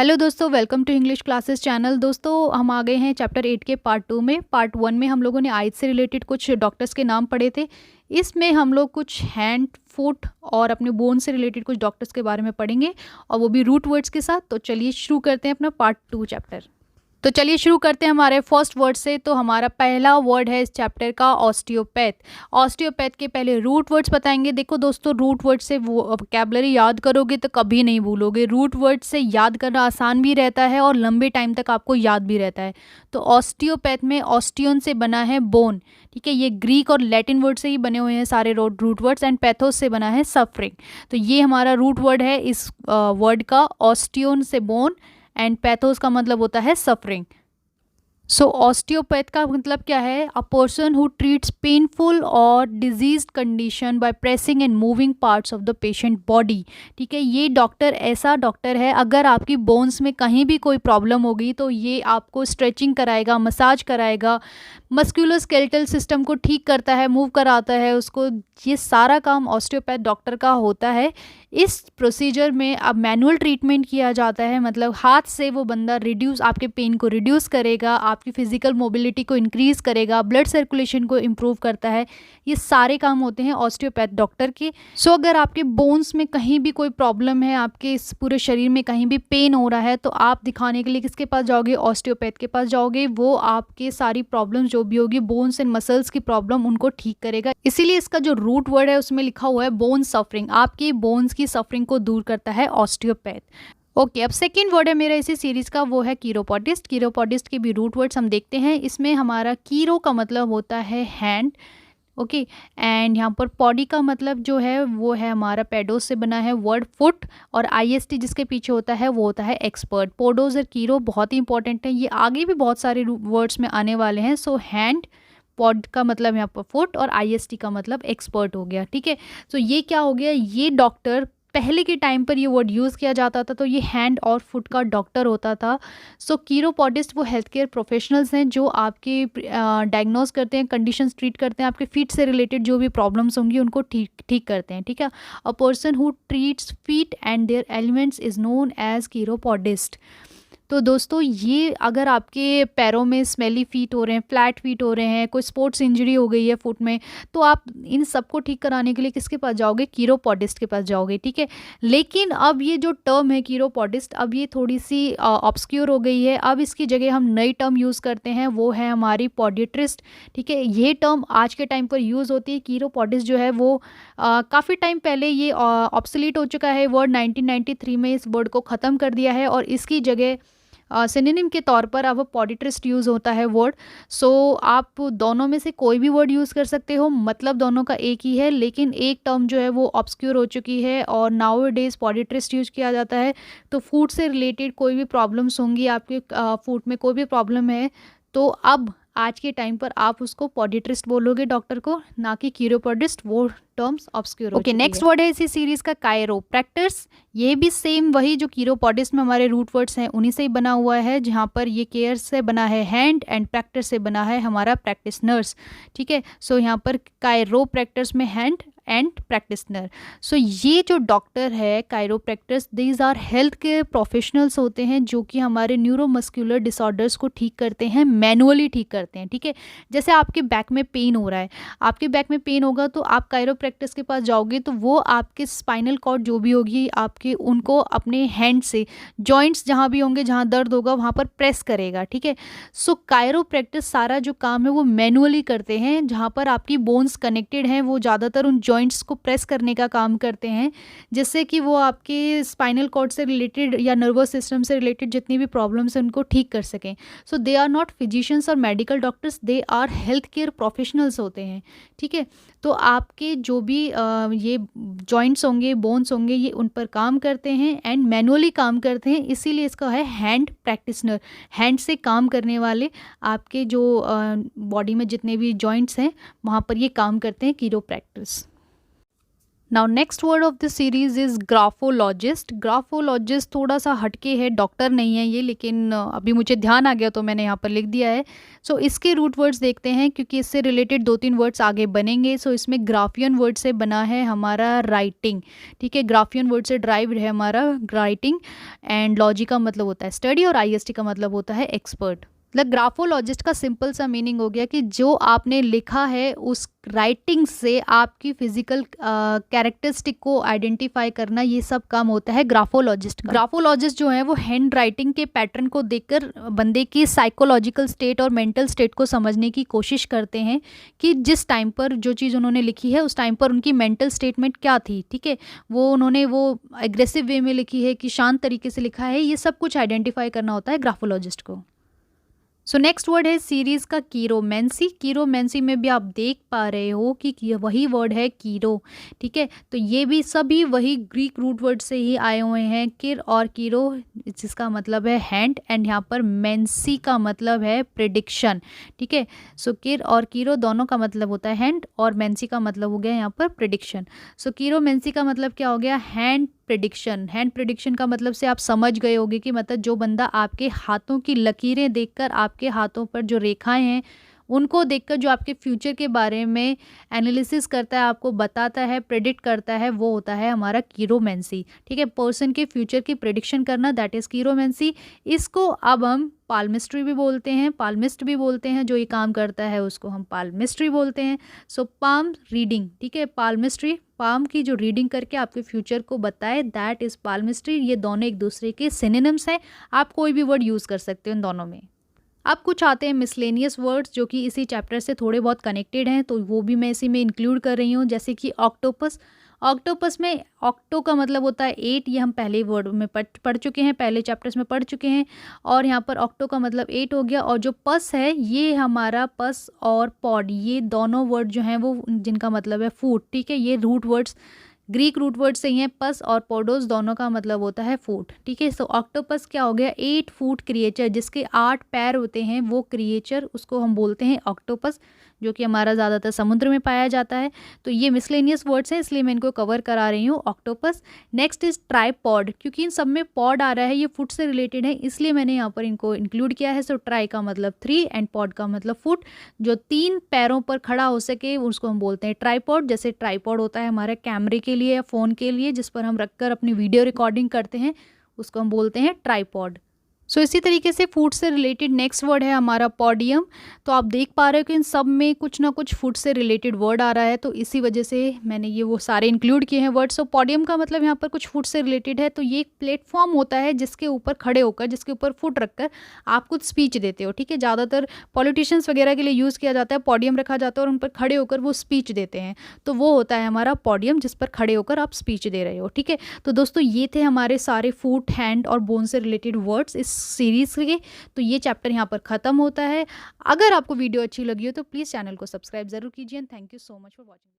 Hello दोस्तों, welcome to English classes channel. दोस्तों, हम आ गए हैं चैप्टर 8 के पार्ट 2 में। पार्ट 1 में हम लोगों ने आइज से रिलेटेड कुछ डॉक्टर्स के नाम पढ़े थे। इसमें हम लोग कुछ हैंड, फुट और अपने बोन से रिलेटेड कुछ डॉक्टर्स के बारे में पढ़ेंगे, और वो भी रूट वर्ड्स के साथ। तो चलिए शुरू करते हैं अपना पार्ट 2 चैप्टर। तो चलिए शुरू करते हैं हमारे फर्स्ट वर्ड से। तो हमारा पहला वर्ड है इस चैप्टर का ऑस्टियोपैथ। ऑस्टियोपैथ के पहले रूट वर्ड्स बताएंगे। देखो दोस्तों, रूट वर्ड से वो वोकैबुलरी याद करोगे तो कभी नहीं भूलोगे। रूट वर्ड से याद करना आसान भी रहता है और लंबे टाइम तक आपको याद भी रहता है। तो ऑस्टियोपैथ में ऑस्टियोन से बना है बोन, ठीक है। ये ग्रीक और लैटिन वर्ड से ही बने हुए हैं सारे रूट वर्ड्स, एंड पैथोस से बना है सफरिंग। तो ये हमारा रूट वर्ड है इस वर्ड का, ऑस्टियोन से बोन, एंड पैथोस का मतलब होता है सफरिंग। सो ऑस्टियोपैथ का मतलब क्या है? A person who treats painful और disease condition by pressing and moving parts of the patient body, ठीक है। ये डॉक्टर ऐसा डॉक्टर है, अगर आपकी बोन्स में कहीं भी कोई प्रॉब्लम होगी तो ये आपको स्ट्रेचिंग कराएगा, मसाज कराएगा, मस्कुलोस्केलेटल सिस्टम को ठीक करता है, मूव कराता है उसको। ये सारा काम ऑस्टियोपैथ डॉक्टर का होता है। इस प्रोसीजर में अब मैनुअल ट्रीटमेंट किया जाता है, मतलब हाथ से वो बंदा रिड्यूस आपके पेन को रिड्यूस करेगा, आपकी फिजिकल मोबिलिटी को इंक्रीज करेगा, ब्लड सर्कुलेशन को इम्प्रूव करता है। ये सारे काम होते हैं ऑस्टियोपैथ डॉक्टर के। सो अगर आपके बोन्स में कहीं भी कोई प्रॉब्लम है, आपके इस पूरे शरीर में कहीं भी पेन हो रहा है, तो आप दिखाने के लिए किसके पास जाओगे? ऑस्टियोपैथ के पास जाओगे। वो आपके सारी प्रॉब्लम जो भी होगी, बोन्स एंड मसल्स की प्रॉब्लम, उनको ठीक करेगा। इसीलिए इसका जो रूट वर्ड है उसमें लिखा हुआ है बोन सफरिंग। आपकी बोन्स की सफरिंग को दूर करता है ऑस्टियोपैथ। ओके, अब सेकेंड वर्ड है मेरा इसी सीरीज का, वो है कीरोपोडिस्ट। कीरोपोडिस्ट के भी रूट वर्ड्स हम देखते हैं। इसमें हमारा कीरो का मतलब होता है हैंड, ओके, एंड यहाँ पर पॉडी का मतलब जो है वो है हमारा पेडोस से बना है वर्ड फुट, और आईएसटी जिसके पीछे होता है वो होता है एक्सपर्ट। पोडोज और कीरो बहुत ही इंपॉर्टेंट है, ये आगे भी बहुत सारे वर्ड्स में आने वाले हैं। सो हैंड, पॉड का मतलब यहाँ पर फुट, और आईएसटी का मतलब एक्सपर्ट हो गया, ठीक है। सो ये क्या हो गया? ये डॉक्टर पहले के टाइम पर ये वर्ड यूज़ किया जाता था, तो ये हैंड और फुट का डॉक्टर होता था। सो कीरोपोडिस्ट वो हेल्थ केयर प्रोफेशनल्स हैं जो आपके डायग्नोज करते हैं, कंडीशंस ट्रीट करते हैं, आपके फीट से रिलेटेड जो भी प्रॉब्लम्स होंगी उनको ठीक करते हैं, ठीक है। A person who treats feet and their elements is known as chiropodist. तो दोस्तों, ये अगर आपके पैरों में स्मेली फीट हो रहे हैं, फ्लैट फीट हो रहे हैं, कोई स्पोर्ट्स इंजरी हो गई है फुट में, तो आप इन सबको ठीक कराने के लिए किसके पास जाओगे? कीरोपोडिस्ट के पास जाओगे, ठीक है। लेकिन अब ये जो टर्म है कीरोपोडिस्ट, अब ये थोड़ी सी ऑब्सक्योर हो गई है। अब इसकी जगह हम नई टर्म यूज़ करते हैं, वो है हमारी पॉडिट्रिस्ट, ठीक है। ये टर्म आज के टाइम पर यूज़ होती है। कीरोपोडिस्ट जो है वो काफ़ी टाइम पहले ये ऑब्सोलीट हो चुका है वर्ड। 1993 में इस वर्ड को ख़त्म कर दिया है, और इसकी जगह सिनोनिम के तौर पर अब पॉडिट्रिस्ट यूज़ होता है वर्ड। सो आप दोनों में से कोई भी वर्ड यूज़ कर सकते हो, मतलब दोनों का एक ही है, लेकिन एक टर्म जो है वो ऑब्सक्योर हो चुकी है और नाउ डेज पॉडिट्रिस्ट यूज किया जाता है। तो फूड से रिलेटेड कोई भी प्रॉब्लम्स होंगी, आपके फूड में कोई भी प्रॉब्लम है, तो अब आज के टाइम पर आप उसको पॉडिट्रिस्ट बोलोगे डॉक्टर को, ना कि कीरोपोडिस्ट। वो टर्म्स ऑब्सक्योर हो चुकी है। नेक्स्ट वर्ड है इसी सीरीज का कायरोप्रैक्टर्स। ये भी सेम वही जो कीरोपोडिस्ट में हमारे रूट वर्ड्स हैं उन्हीं से ही बना हुआ है, जहाँ पर ये केयर से बना है हैंड, एंड प्रैक्टर से बना है हमारा प्रैक्टिस नर्स, ठीक है। सो यहाँ पर कायरोप्रैक्टर्स में हैंड एंड प्रैक्टिसनर। सो ये जो डॉक्टर है chiropractors, these are health care professionals होते हैं जो कि हमारे न्यूरोमस्कुलर डिसऑर्डर्स को ठीक करते हैं, मैनुअली ठीक करते हैं, ठीक है। जैसे आपके बैक में पेन हो रहा है, आपके बैक में पेन होगा तो आप कायरोप्रैक्टर्स के पास जाओगे, तो वो आपके स्पाइनल कॉर्ड जो भी होगी आपके, उनको अपने हैंड से जॉइंट्स जहाँ भी होंगे, जहाँ दर्द होगा वहाँ पर प्रेस करेगा, ठीक है। सो कायरोप्रैक्टर्स सारा जो काम है वो मैनुअली करते हैं। जहाँ पर आपकी बोन्स कनेक्टेड हैं, वो ज़्यादातर उन जॉइंट्स को प्रेस करने का काम करते हैं, जिससे कि वो आपके स्पाइनल कॉर्ड से रिलेटेड या नर्वस सिस्टम से रिलेटेड जितनी भी प्रॉब्लम्स हैं उनको ठीक कर सकें। So they are not physicians और medical doctors, they are health care professionals होते हैं, ठीक है। तो आपके जो भी ये जॉइंट्स होंगे, बोन्स होंगे, ये उन पर काम करते हैं एंड मैनुअली काम करते हैं, इसीलिए इसका है हैंड प्रैक्टिशनर। हैंड से काम करने वाले आपके जो बॉडी में जितने भी जॉइंट्स हैं वहाँ पर ये काम करते हैं chiropractors. Now next word of this series is graphologist. Graphologist थोड़ा सा हटके है, डॉक्टर नहीं है ये, लेकिन अभी मुझे ध्यान आ गया तो मैंने यहाँ पर लिख दिया है। सो इसके रूट वर्ड्स देखते हैं क्योंकि इससे रिलेटेड 2-3 वर्ड्स आगे बनेंगे। सो इसमें ग्राफियन वर्ड से बना है हमारा राइटिंग, ठीक है। ग्राफियन वर्ड से ड्राइव्ड है हमारा राइटिंग, एंड लॉजी का मतलब होता है स्टडी और आईएसटी का मतलब होता है एक्सपर्ट। मतलब ग्राफोलॉजिस्ट का सिंपल सा मीनिंग हो गया कि जो आपने लिखा है उस राइटिंग से आपकी फिजिकल कैरेक्टरिस्टिक को आइडेंटिफाई करना, ये सब काम होता है ग्राफोलॉजिस्ट का। ग्राफोलॉजिस्ट जो है वो हैंड राइटिंग के पैटर्न को देखकर बंदे की साइकोलॉजिकल स्टेट और मेंटल स्टेट को समझने की कोशिश करते हैं कि जिस टाइम पर जो चीज़ उन्होंने लिखी है उस टाइम पर उनकी मेंटल स्टेटमेंट क्या थी, ठीक है। वो उन्होंने वो एग्रेसिव वे में लिखी है कि शांत तरीके से लिखा है, ये सब कुछ आइडेंटिफाई करना होता है ग्राफोलॉजिस्ट को। सो नेक्स्ट वर्ड है सीरीज का कीरोमेंसी। कीरोमेंसी में भी आप देख पा रहे हो कि वही वर्ड है कीरो, ठीक है। तो ये भी सभी वही ग्रीक रूट वर्ड से ही आए हुए हैं, किर और कीरो, जिसका मतलब है हैंड, एंड यहाँ पर मेंसी का मतलब है प्रिडिक्शन, ठीक है। सो किर और कीरो दोनों का मतलब होता है हैंड, और मेंसी का मतलब हो गया यहाँ पर प्रिडिक्शन। सो कीरोमेंसी का मतलब क्या हो गया, हैंड प्रिडिक्शन। हैंड प्रिडिक्शन का मतलब से आप समझ गए होंगे कि मतलब जो बंदा आपके हाथों की लकीरें देखकर, आपके हाथों पर जो रेखाएं हैं उनको देखकर जो आपके फ्यूचर के बारे में एनालिसिस करता है, आपको बताता है, प्रेडिक्ट करता है, वो होता है हमारा कीरोमेंसी, ठीक है। पर्सन के फ्यूचर की प्रेडिक्शन करना, दैट इज़ कीरोमेंसी। इसको अब हम पाल्मिस्ट्री भी बोलते हैं, पाल्मिस्ट भी बोलते हैं, जो ये काम करता है उसको हम पाल्मिस्ट्री बोलते हैं। सो पाम रीडिंग, ठीक है, पाल्मिस्ट्री पाम की जो रीडिंग करके आपके फ्यूचर को बताए, दैट इज़ पाल्मिस्ट्री। ये दोनों एक दूसरे के सिनोनिम्स हैं, आप कोई भी वर्ड यूज़ कर सकते हो इन दोनों में। अब कुछ आते हैं मिसलेनियस वर्ड्स जो कि इसी चैप्टर से थोड़े बहुत कनेक्टेड हैं, तो वो भी मैं इसी में इंक्लूड कर रही हूँ। जैसे कि ऑक्टोपस। ऑक्टोपस में ऑक्टो का मतलब होता है 8, ये हम पहले वर्ड में पढ़ चुके हैं, पहले चैप्टर्स में पढ़ चुके हैं। और यहाँ पर ऑक्टो का मतलब 8 हो गया। और जो पस है ये हमारा पस और पॉड, ये दोनों वर्ड जो हैं वो जिनका मतलब है फूड, ठीक है। ये root words Greek root word से ही हैं, पस और पोडोस दोनों का मतलब होता है फूड, ठीक है। सो ऑक्टोपस क्या हो गया, 8 फूट क्रिएचर, जिसके 8 पैर होते हैं, वो क्रिएचर उसको हम बोलते हैं ऑक्टोपस, जो कि हमारा ज़्यादातर समुद्र में पाया जाता है। तो ये मिसलेनियस वर्ड्स हैं, इसलिए मैं इनको कवर करा रही हूँ, ऑक्टोपस। नेक्स्ट इज ट्राईपॉड, क्योंकि इन सब में पॉड आ रहा है, ये फुट से रिलेटेड है, इसलिए मैंने यहाँ पर इनको इंक्लूड किया है। सो ट्राई का मतलब 3 एंड पॉड का मतलब फुट, जो 3 पैरों पर खड़ा हो सके उसको हम बोलते हैं ट्राईपॉड। जैसे ट्राईपॉड होता है हमारे कैमरे के लिए या फ़ोन के लिए, जिस पर हम रखकर अपनी वीडियो रिकॉर्डिंग करते हैं, उसको हम बोलते हैं ट्राईपॉड। सो इसी तरीके से फूड से रिलेटेड नेक्स्ट वर्ड है हमारा पॉडियम। तो आप देख पा रहे हो कि इन सब में कुछ ना कुछ फूड से रिलेटेड वर्ड आ रहा है, तो इसी वजह से मैंने ये वो सारे इंक्लूड किए हैं वर्ड। सो पॉडियम का मतलब यहाँ पर कुछ फूड से रिलेटेड है। तो ये एक प्लेटफॉर्म होता है जिसके ऊपर खड़े होकर, जिसके ऊपर फुट रखकर आप कुछ स्पीच देते हो, ठीक है। ज़्यादातर पॉलिटिशियंस वगैरह के लिए यूज़ किया जाता है, पॉडियम रखा जाता है और उन पर खड़े होकर वो स्पीच देते हैं, तो वो होता है हमारा पॉडियम, जिस पर खड़े होकर आप स्पीच दे रहे हो, ठीक है। तो दोस्तों ये थे हमारे सारे फूट, हैंड और बोन से रिलेटेड वर्ड्स इस सीरीज़ के। तो ये चैप्टर यहाँ पर ख़त्म होता है। अगर आपको वीडियो अच्छी लगी हो तो प्लीज़ चैनल को सब्सक्राइब ज़रूर कीजिए। Thank you so much for watching.